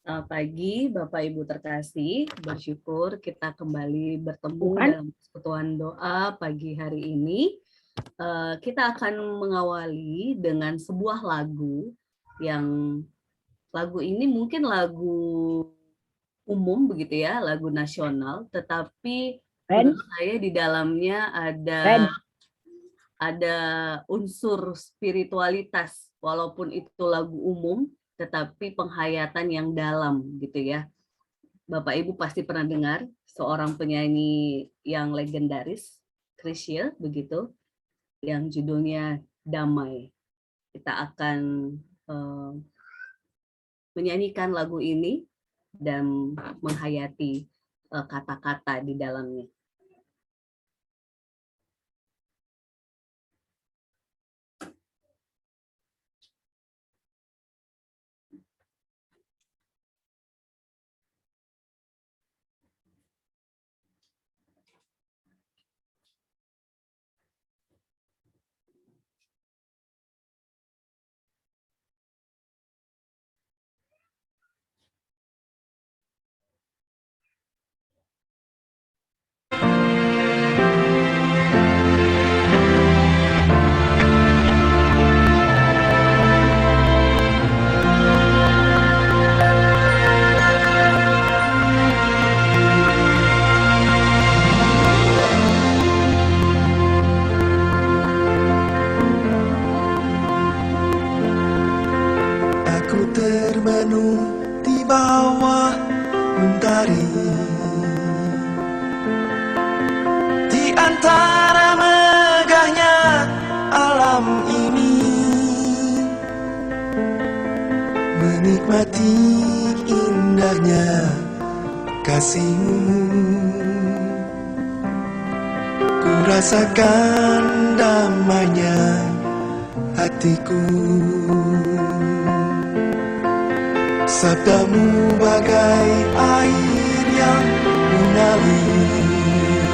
Selamat pagi, Bapak Ibu terkasih. Bersyukur kita kembali bertemu dalam persekutuan doa pagi hari ini. Kita akan mengawali dengan sebuah lagu yang lagu ini mungkin lagu umum begitu ya, lagu nasional, tetapi menurut saya di dalamnya ada unsur spiritualitas, walaupun itu lagu umum, tetapi penghayatan yang dalam gitu ya. Bapak Ibu pasti pernah dengar seorang penyanyi yang legendaris, Chrisye begitu, yang judulnya Damai. Kita akan menyanyikan lagu ini dan menghayati kata-kata di dalamnya. Termenung di bawah mentari, di antara megahnya alam ini, menikmati indahnya kasih-Mu. Ku rasakan damainya hatiku. Sabdamu bagai air yang mengalir,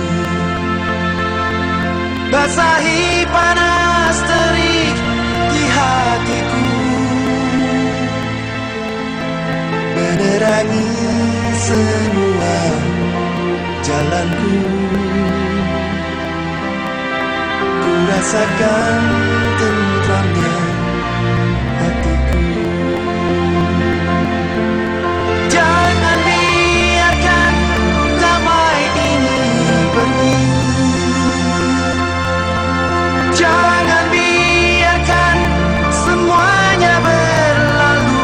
basahi panas terik di hatiku, menerangi semua jalanku. Ku rasakan tentramnya hatiku. Jangan biarkan damai ini pergi. Jangan biarkan semuanya berlalu.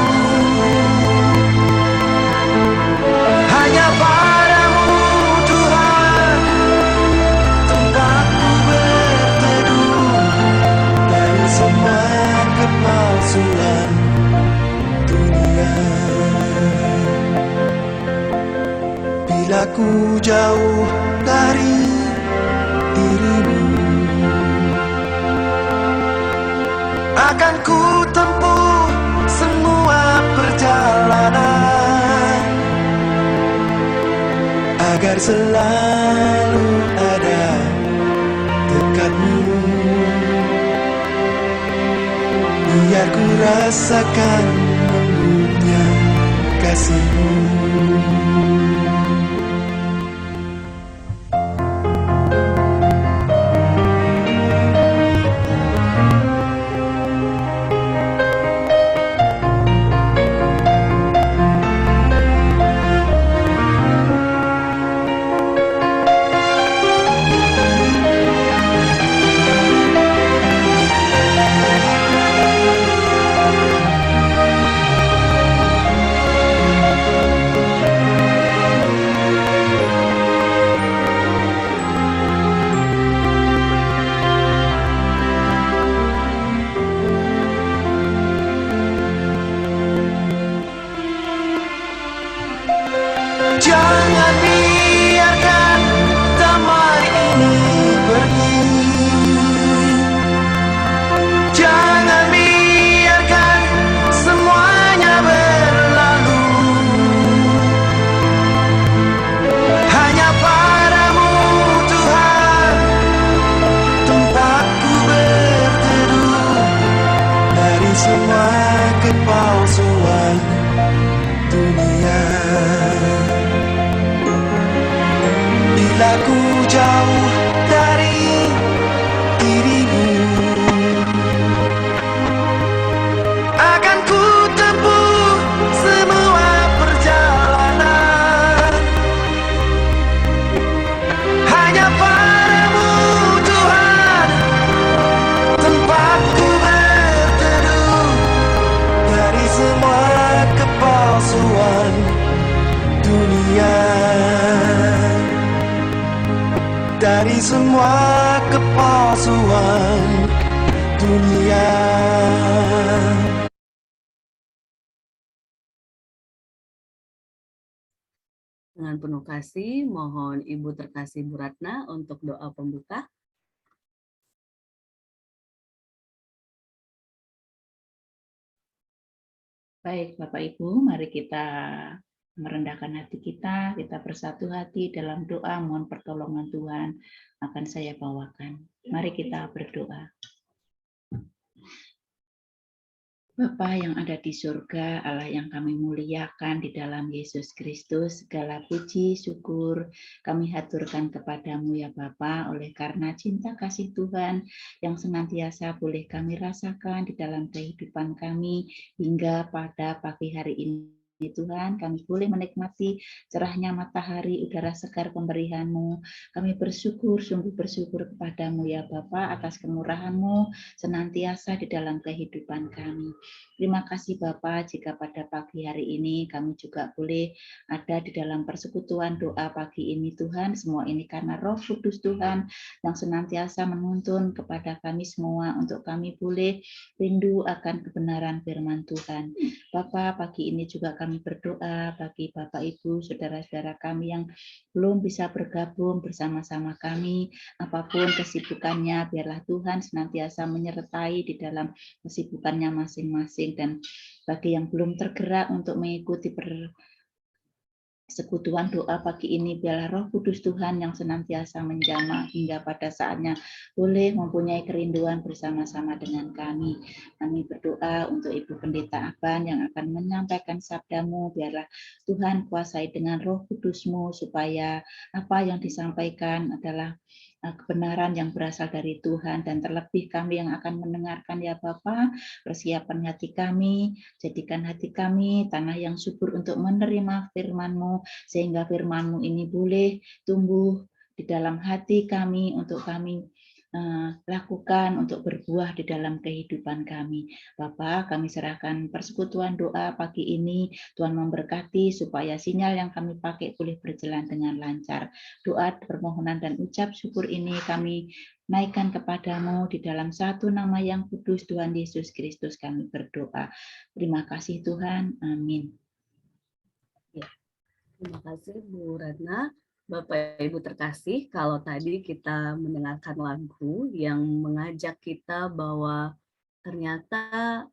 Hanya padamu Tuhan tempatku berteduh dari semua kepalsuan dunia. Bila ku jauh dari diri-Mu, akan ku tempuh semua perjalanan agar selalu ada dekat-Mu. Biar ku rasakan lembutnya kasih-Mu. jalani semua kepalsuan dunia. Dengan penuh kasih, mohon Ibu terkasih Bu Ratna untuk doa pembuka. Baik, Bapak Ibu, mari kita merendahkan hati kita bersatu hati dalam doa, mohon pertolongan Tuhan akan saya bawakan. Mari kita berdoa. Bapa yang ada di surga, Allah yang kami muliakan di dalam Yesus Kristus, segala puji, syukur kami haturkan kepadamu ya Bapa, oleh karena cinta kasih Tuhan yang senantiasa boleh kami rasakan di dalam kehidupan kami hingga pada pagi hari ini. Tuhan, kami boleh menikmati cerahnya matahari, udara segar pemberian-Mu. Kami bersyukur, sungguh bersyukur kepadamu ya Bapa atas kemurahan-Mu senantiasa di dalam kehidupan kami. Terima kasih Bapa, jika pada pagi hari ini kami juga boleh ada di dalam persekutuan doa pagi ini Tuhan. Semua ini karena Roh Kudus Tuhan yang senantiasa menuntun kepada kami semua untuk kami boleh rindu akan kebenaran firman Tuhan. Bapa, pagi ini juga kami berdoa bagi Bapak Ibu, saudara-saudara kami yang belum bisa bergabung bersama-sama kami. Apapun kesibukannya, biarlah Tuhan senantiasa menyertai di dalam kesibukannya masing-masing. Dan bagi yang belum tergerak untuk mengikuti persekutuan doa pagi ini, biarlah Roh Kudus Tuhan yang senantiasa menjamah hingga pada saatnya boleh mempunyai kerinduan bersama-sama dengan kami. Kami berdoa untuk Ibu Pendeta Aban yang akan menyampaikan sabdamu, biarlah Tuhan kuasai dengan Roh Kudus-Mu supaya apa yang disampaikan adalah kebenaran yang berasal dari Tuhan, dan terlebih kami yang akan mendengarkan ya Bapa, persiapan hati kami, jadikan hati kami tanah yang subur untuk menerima firman-Mu, sehingga firman-Mu ini boleh tumbuh di dalam hati kami untuk kami lakukan untuk berbuah di dalam kehidupan kami. Bapa, kami serahkan persekutuan doa pagi ini, Tuhan memberkati supaya sinyal yang kami pakai boleh berjalan dengan lancar. Doa, permohonan, dan ucap syukur ini kami naikkan kepadamu di dalam satu nama yang kudus, Tuhan Yesus Kristus kami berdoa. Terima kasih Tuhan, amin. Ya, terima kasih Bu Ratna. Bapak Ibu terkasih, kalau tadi kita mendengarkan lagu yang mengajak kita bahwa ternyata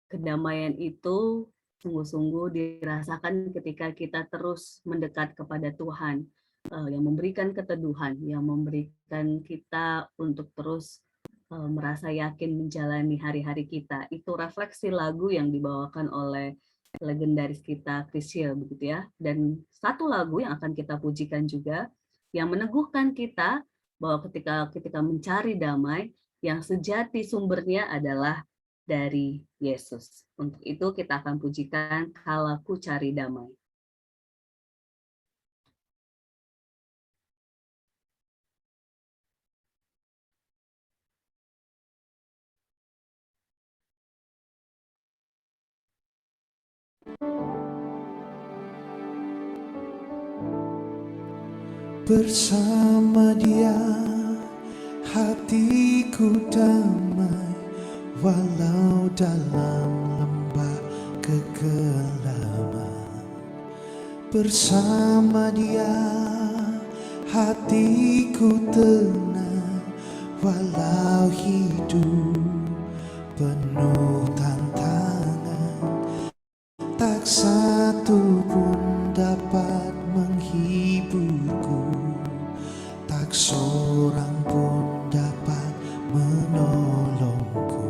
kedamaian itu sungguh-sungguh dirasakan ketika kita terus mendekat kepada Tuhan, yang memberikan keteduhan, yang memberikan kita untuk terus merasa yakin menjalani hari-hari kita. Itu refleksi lagu yang dibawakan oleh legendaris kita Chrisye, begitu ya. Dan satu lagu yang akan kita pujikan juga yang meneguhkan kita bahwa ketika mencari damai, yang sejati sumbernya adalah dari Yesus. Untuk itu kita akan pujikan "Kala Ku Cari Damai". Bersama Dia hatiku damai, walau dalam lembah kegelapan. Bersama Dia hatiku tenang, walau hidup penuh tantangan. Tak satu pun dapat menghiburku, tak seorang pun dapat menolongku.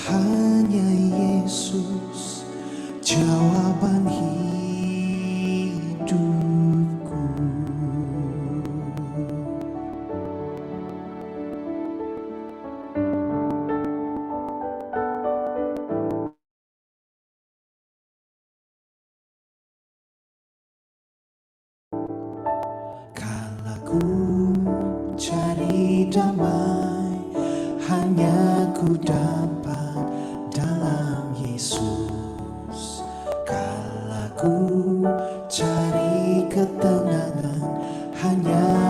Hanya Yesus jawaban hidupku. Ku cari damai, hanya ku dapat dalam Yesus. Kala ku cari ketenangan, hanya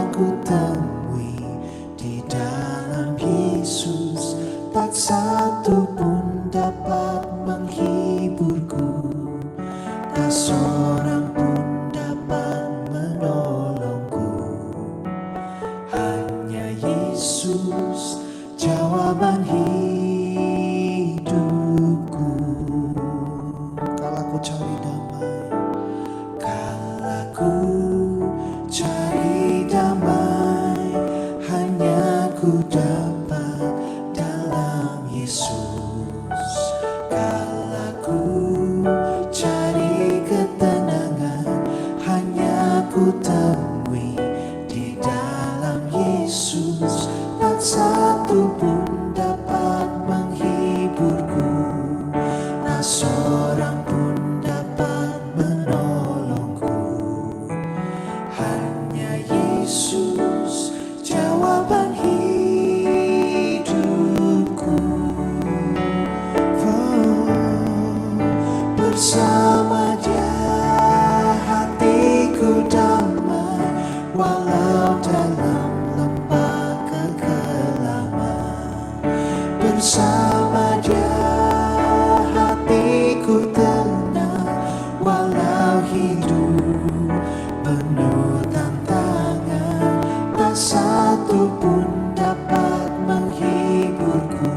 bersama Dia hatiku damai, walau dalam lembah kekelaman. Bersama Dia hatiku tenang, walau hidup penuh tantangan. Tak satu pun dapat menghiburku,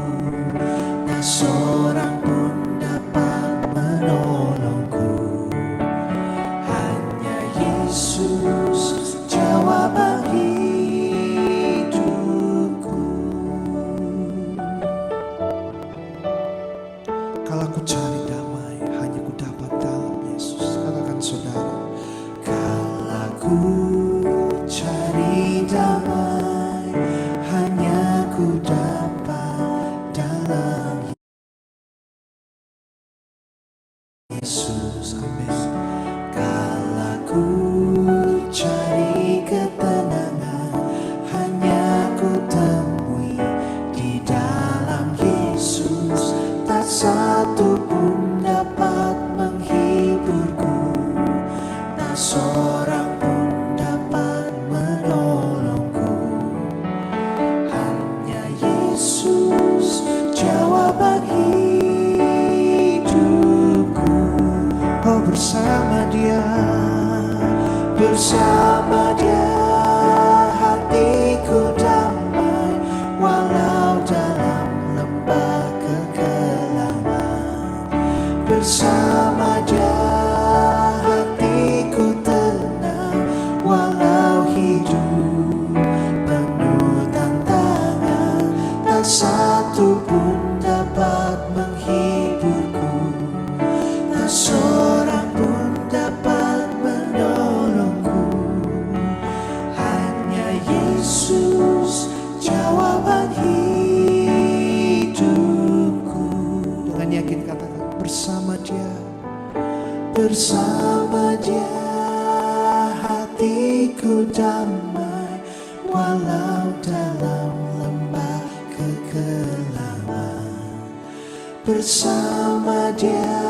tak seorang pun dapat menolongku. Hanya Yesus jawaban hidupku. Kalau ku cari damai, hanya ku dapat dalam Yesus. Katakan saudara. Kalau ku cari damai, hanya ku dapat dalam Yesus. Amin. Kalau ku cari ketenangan, hanya ku temui di dalam Yesus. Tak satu pun dapat menghiburku, tak seorang pun dapat menolongku. Hanya Yesus jawaban hidupku. Oh, bersama Dia hatiku damai, walau dalam lembah kekelaman. Bersama Dia hatiku tenang, walau hidup penuh tantangan. Tak satu pun dapat menghiburku, tak seorang pun dapat menolongku. Hanya Yesus jawaban hidupku. Dengan yakin katakan, bersama Dia hatiku damai, walau dalam lembah kekelaman. Bersama Dia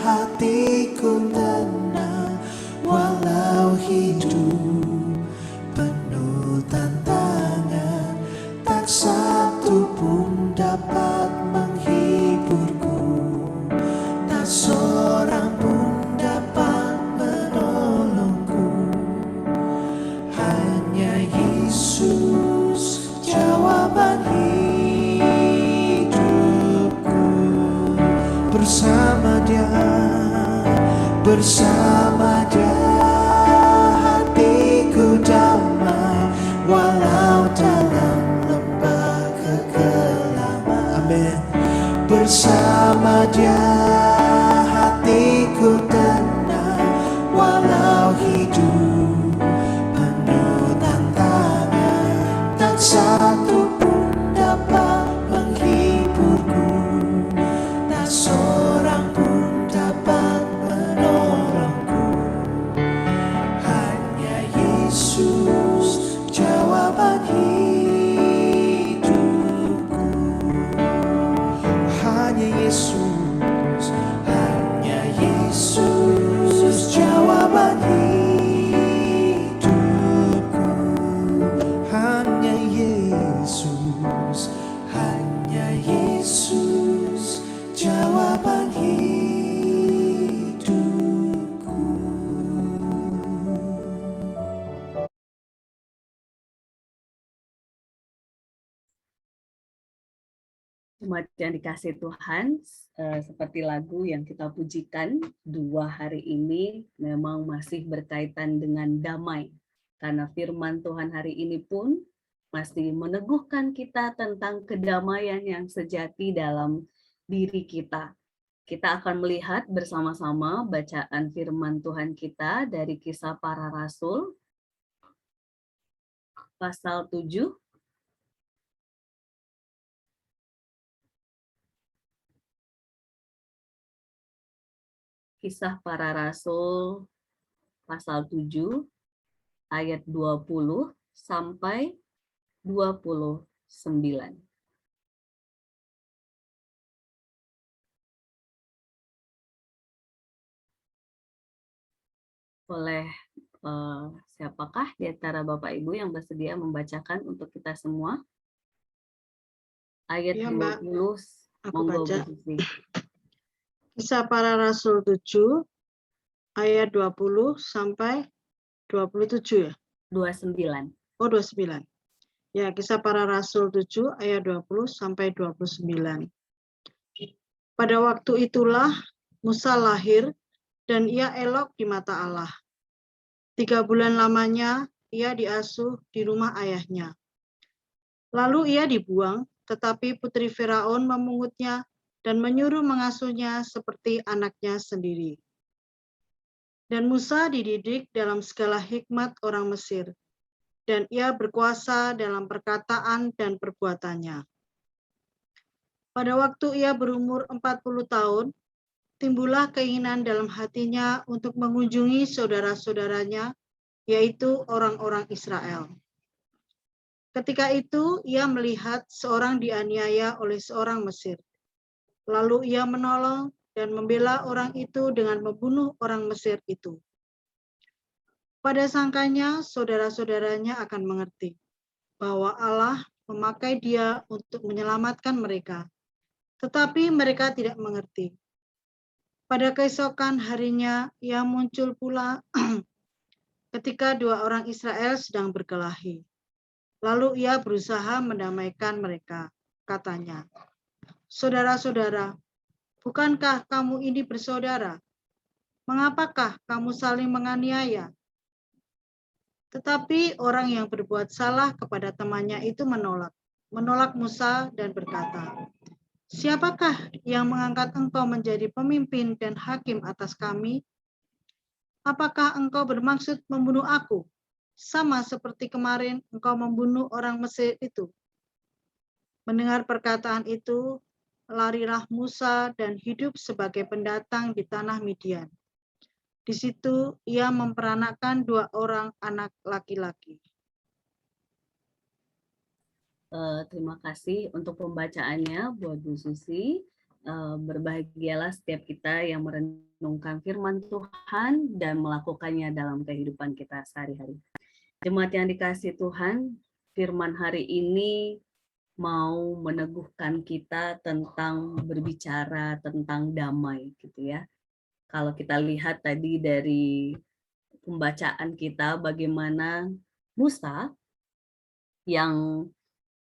hatiku tenang, walau hidup penuh tantangan. Tak satu pun dapat menghiburku, tak seorang pun dapat menolongku. Hanya Yesus jawaban hidupku. Bersama Dia hatiku damai, walau dalam lembah kekelaman. Amin. Bersama Dia hatiku tenang, walau hidup penuh tantangan. Tak satu pun dapat menghiburku, tak seorang pun dapat menolongku. Hanya Yesus jawaban hidupku. Hanya Yesus jawaban hidupku. Hanya Yesus jawaban hidupku. Jemaat yang dikasih Tuhan, seperti lagu yang kita pujikan 2 hari ini memang masih berkaitan dengan damai. Karena firman Tuhan hari ini pun masih meneguhkan kita tentang kedamaian yang sejati dalam diri kita. Kita akan melihat bersama-sama bacaan firman Tuhan kita dari Kisah Para Rasul, pasal 7, Kisah Para Rasul pasal 7 ayat 20 sampai 29. oleh siapakah di antara Bapak Ibu yang bersedia membacakan untuk kita semua? Ayat Ya, Mbak. 20, Aku monggo baca. Bu Susi. Kisah Para Rasul 7 ayat 20 sampai 27 ya. 29. Oh, 29. Ya, Kisah Para Rasul 7 ayat 20 sampai 29. Pada waktu itulah Musa lahir dan ia elok di mata Allah. 3 bulan lamanya ia diasuh di rumah ayahnya. Lalu ia dibuang, tetapi putri Firaun memungutnya dan menyuruh mengasuhnya seperti anaknya sendiri. Dan Musa dididik dalam segala hikmat orang Mesir, dan ia berkuasa dalam perkataan dan perbuatannya. Pada waktu ia berumur 40 tahun, timbullah keinginan dalam hatinya untuk mengunjungi saudara-saudaranya, yaitu orang-orang Israel. Ketika itu ia melihat seorang dianiaya oleh seorang Mesir. Lalu ia menolong dan membela orang itu dengan membunuh orang Mesir itu. Pada sangkanya saudara-saudaranya akan mengerti bahwa Allah memakai dia untuk menyelamatkan mereka. Tetapi mereka tidak mengerti. Pada keesokan harinya ia muncul pula ketika 2 orang Israel sedang berkelahi. Lalu ia berusaha mendamaikan mereka. Katanya, "Saudara-saudara, bukankah kamu ini bersaudara? Mengapakah kamu saling menganiaya?" Tetapi orang yang berbuat salah kepada temannya itu menolak Musa dan berkata, "Siapakah yang mengangkat engkau menjadi pemimpin dan hakim atas kami? Apakah engkau bermaksud membunuh aku, sama seperti kemarin engkau membunuh orang Mesir itu?" Mendengar perkataan itu, larilah Musa dan hidup sebagai pendatang di tanah Midian. Di situ ia memperanakkan 2 orang anak laki-laki. Terima kasih untuk pembacaannya buat Bu Susi. Berbahagialah setiap kita yang merenungkan firman Tuhan dan melakukannya dalam kehidupan kita sehari-hari. Jemaat yang dikasihi Tuhan, firman hari ini mau meneguhkan kita tentang berbicara tentang damai gitu ya. Kalau kita lihat tadi dari pembacaan kita bagaimana Musa yang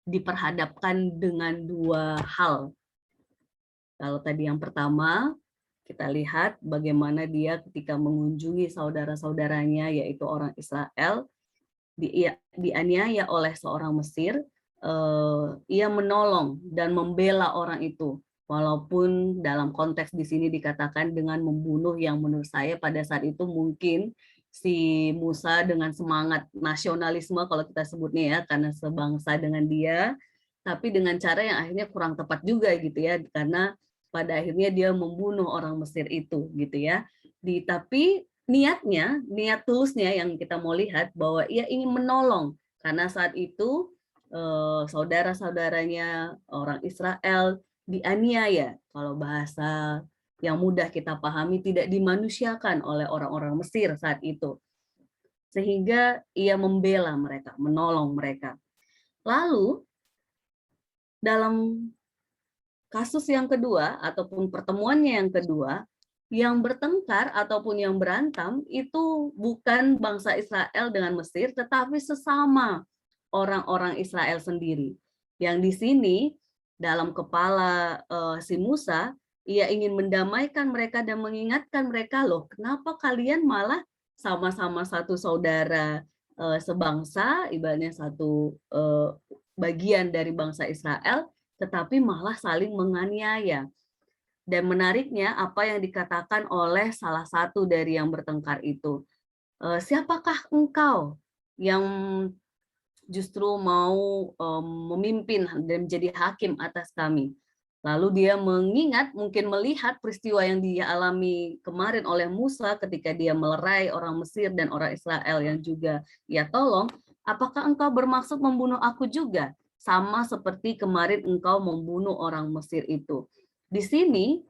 diperhadapkan dengan 2 hal. Kalau tadi yang pertama, kita lihat bagaimana dia ketika mengunjungi saudara-saudaranya, yaitu orang Israel, dianiaya oleh seorang Mesir, ia menolong dan membela orang itu. Walaupun dalam konteks di sini dikatakan dengan membunuh, yang menurut saya pada saat itu mungkin si Musa dengan semangat nasionalisme kalau kita sebutnya ya, karena sebangsa dengan dia, tapi dengan cara yang akhirnya kurang tepat juga gitu ya, karena pada akhirnya dia membunuh orang Mesir itu gitu ya. Tapi niat tulusnya yang kita mau lihat bahwa ia ingin menolong, karena saat itu saudara-saudaranya orang Israel dianiaya. Kalau bahasa yang mudah kita pahami, tidak dimanusiakan oleh orang-orang Mesir saat itu. Sehingga ia membela mereka, menolong mereka. Lalu dalam kasus yang kedua ataupun pertemuannya yang kedua, yang bertengkar ataupun yang berantem itu bukan bangsa Israel dengan Mesir, tetapi sesama orang-orang Israel sendiri. Yang di sini dalam kepala si Musa, ia ingin mendamaikan mereka dan mengingatkan mereka, loh kenapa kalian malah sama-sama satu saudara sebangsa, ibaratnya satu bagian dari bangsa Israel, tetapi malah saling menganiaya. Dan menariknya apa yang dikatakan oleh salah satu dari yang bertengkar itu, siapakah engkau yang justru mau memimpin dan menjadi hakim atas kami? Lalu dia mengingat, mungkin melihat peristiwa yang dia alami kemarin oleh Musa ketika dia melerai orang Mesir dan orang Israel yang juga ia tolong. Apakah engkau bermaksud membunuh aku juga? Sama seperti kemarin engkau membunuh orang Mesir itu. Di sini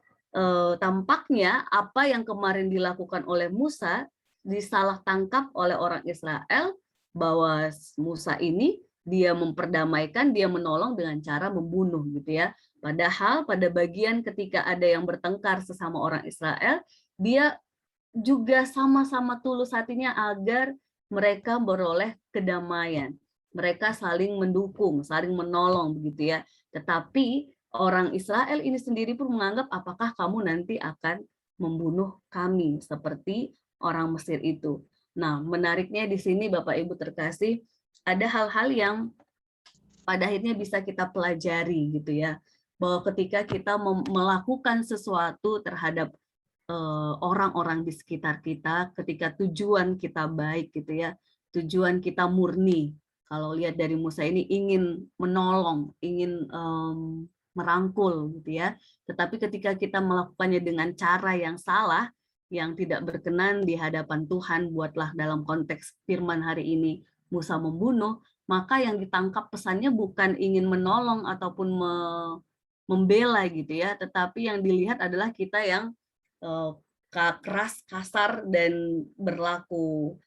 tampaknya apa yang kemarin dilakukan oleh Musa disalah tangkap oleh orang Israel bahwa Musa ini dia memperdamaikan, dia menolong dengan cara membunuh gitu ya. Padahal pada bagian ketika ada yang bertengkar sesama orang Israel, dia juga sama-sama tulus hatinya agar mereka beroleh kedamaian. Mereka saling mendukung, saling menolong begitu ya. Tetapi orang Israel ini sendiri pun menganggap apakah kamu nanti akan membunuh kami seperti orang Mesir itu. Nah, menariknya di sini Bapak Ibu terkasih, ada hal-hal yang pada akhirnya bisa kita pelajari gitu ya. Bahwa ketika kita melakukan sesuatu terhadap orang-orang di sekitar kita, ketika tujuan kita baik gitu ya, tujuan kita murni. Kalau lihat dari Musa ini ingin menolong, ingin merangkul gitu ya. Tetapi ketika kita melakukannya dengan cara yang salah, yang tidak berkenan di hadapan Tuhan, buatlah dalam konteks firman hari ini Musa membunuh, maka yang ditangkap pesannya bukan ingin menolong ataupun membela gitu ya, tetapi yang dilihat adalah kita yang keras, kasar, dan berlaku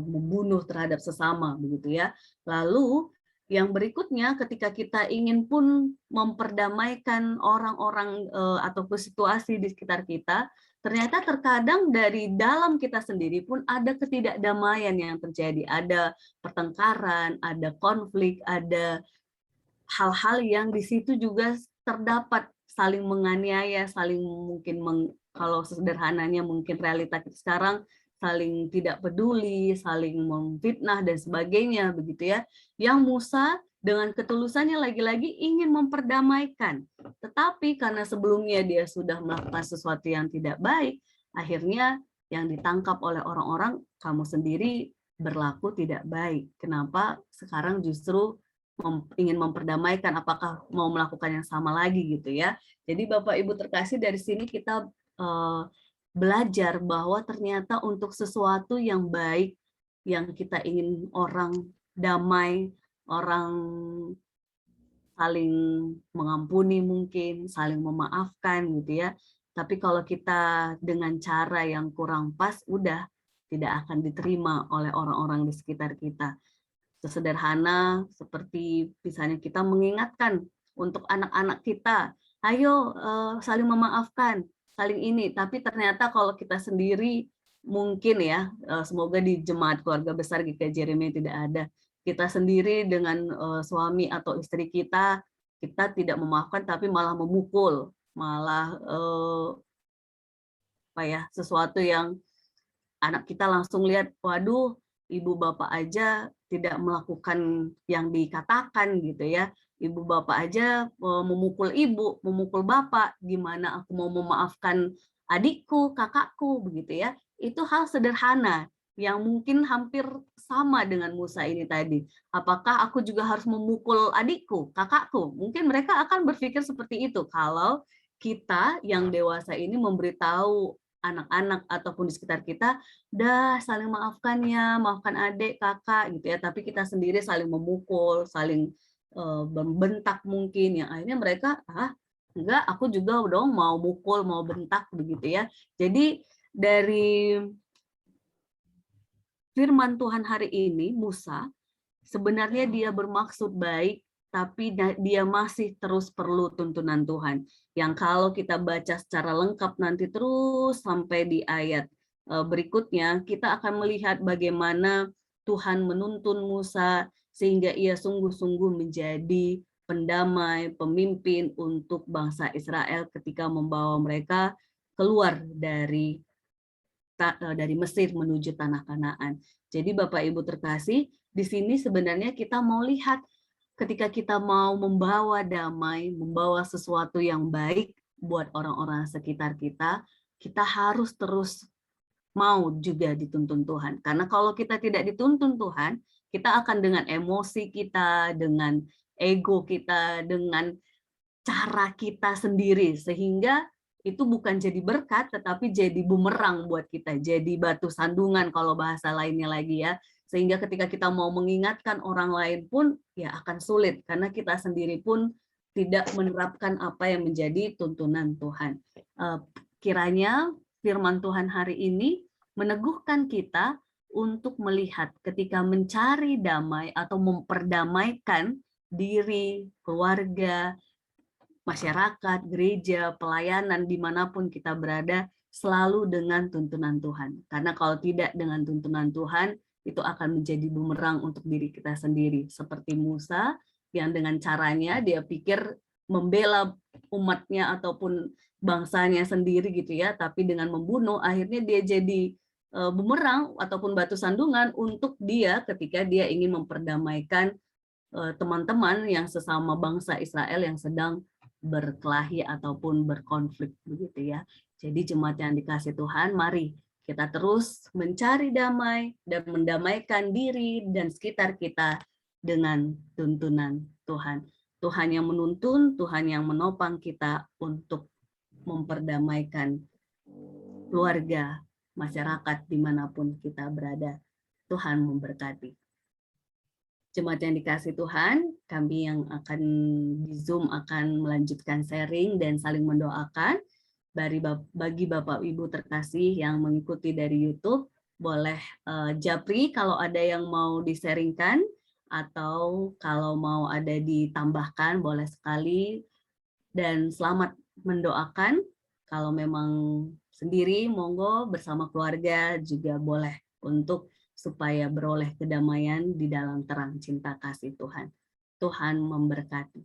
membunuh terhadap sesama begitu ya. Lalu yang berikutnya ketika kita ingin pun memperdamaikan orang-orang ataupun situasi di sekitar kita, ternyata terkadang dari dalam kita sendiri pun ada ketidakdamaian yang terjadi, ada pertengkaran, ada konflik, ada hal-hal yang di situ juga terdapat saling menganiaya, saling mungkin kalau sederhananya mungkin realita kita sekarang saling tidak peduli, saling memfitnah dan sebagainya begitu ya. Yang Musa dengan ketulusannya lagi-lagi ingin memperdamaikan. Tetapi karena sebelumnya dia sudah melakukan sesuatu yang tidak baik, akhirnya yang ditangkap oleh orang-orang, kamu sendiri berlaku tidak baik. Kenapa sekarang justru ingin memperdamaikan, apakah mau melakukan yang sama lagi gitu ya. Jadi Bapak Ibu terkasih, dari sini kita belajar bahwa ternyata untuk sesuatu yang baik, yang kita ingin orang damai, orang saling mengampuni mungkin, saling memaafkan gitu ya. Tapi kalau kita dengan cara yang kurang pas, udah tidak akan diterima oleh orang-orang di sekitar kita. Sesederhana seperti misalnya kita mengingatkan untuk anak-anak kita, ayo saling memaafkan, saling ini. Tapi ternyata kalau kita sendiri mungkin ya, semoga di jemaat keluarga besar GKJ Jeremia tidak ada, kita sendiri dengan suami atau istri kita tidak memaafkan tapi malah memukul, malah sesuatu yang anak kita langsung lihat, waduh, ibu bapak aja tidak melakukan yang dikatakan gitu ya. Ibu bapak aja memukul ibu, memukul bapak, gimana aku mau memaafkan adikku, kakakku begitu ya. Itu hal sederhana yang mungkin hampir sama dengan Musa ini tadi. Apakah aku juga harus memukul adikku, kakakku? Mungkin mereka akan berpikir seperti itu kalau kita yang dewasa ini memberitahu anak-anak ataupun di sekitar kita, udah saling maafkan ya, maafkan adik, kakak gitu ya, tapi kita sendiri saling memukul, saling membentak mungkin, yang akhirnya mereka, enggak, aku juga dong mau mukul, mau bentak begitu ya. Jadi dari firman Tuhan hari ini, Musa, sebenarnya dia bermaksud baik, tapi dia masih terus perlu tuntunan Tuhan. Yang kalau kita baca secara lengkap nanti terus sampai di ayat berikutnya, kita akan melihat bagaimana Tuhan menuntun Musa sehingga ia sungguh-sungguh menjadi pendamai, pemimpin untuk bangsa Israel ketika membawa mereka keluar dari Mesir menuju tanah Kanaan. Jadi Bapak Ibu terkasih, di sini sebenarnya kita mau lihat ketika kita mau membawa damai, membawa sesuatu yang baik buat orang-orang sekitar kita, kita harus terus mau juga dituntun Tuhan. Karena kalau kita tidak dituntun Tuhan, kita akan dengan emosi kita, dengan ego kita, dengan cara kita sendiri, sehingga itu bukan jadi berkat, tetapi jadi bumerang buat kita, jadi batu sandungan kalau bahasa lainnya lagi ya. Sehingga ketika kita mau mengingatkan orang lain pun ya akan sulit, karena kita sendiri pun tidak menerapkan apa yang menjadi tuntunan Tuhan. Kiranya firman Tuhan hari ini meneguhkan kita untuk melihat ketika mencari damai atau memperdamaikan diri, keluarga, masyarakat, gereja, pelayanan, dimanapun kita berada, selalu dengan tuntunan Tuhan. Karena kalau tidak dengan tuntunan Tuhan, itu akan menjadi bumerang untuk diri kita sendiri. Seperti Musa, yang dengan caranya dia pikir membela umatnya ataupun bangsanya sendiri gitu ya, tapi dengan membunuh, akhirnya dia jadi bumerang ataupun batu sandungan untuk dia ketika dia ingin memperdamaikan teman-teman yang sesama bangsa Israel yang sedang berkelahi ataupun berkonflik begitu ya. Jadi jemaat yang dikasih Tuhan, mari kita terus mencari damai dan mendamaikan diri dan sekitar kita dengan tuntunan Tuhan. Tuhan yang menuntun, Tuhan yang menopang kita untuk memperdamaikan keluarga, masyarakat dimanapun kita berada. Tuhan memberkati. Jemaat yang dikasih Tuhan, kami yang akan di Zoom akan melanjutkan sharing dan saling mendoakan. Bagi Bapak Ibu terkasih yang mengikuti dari YouTube, boleh japri kalau ada yang mau di-sharingkan, atau kalau mau ada ditambahkan, boleh sekali. Dan selamat mendoakan, kalau memang sendiri, monggo bersama keluarga juga boleh untuk supaya beroleh kedamaian di dalam terang cinta kasih Tuhan. Tuhan memberkati.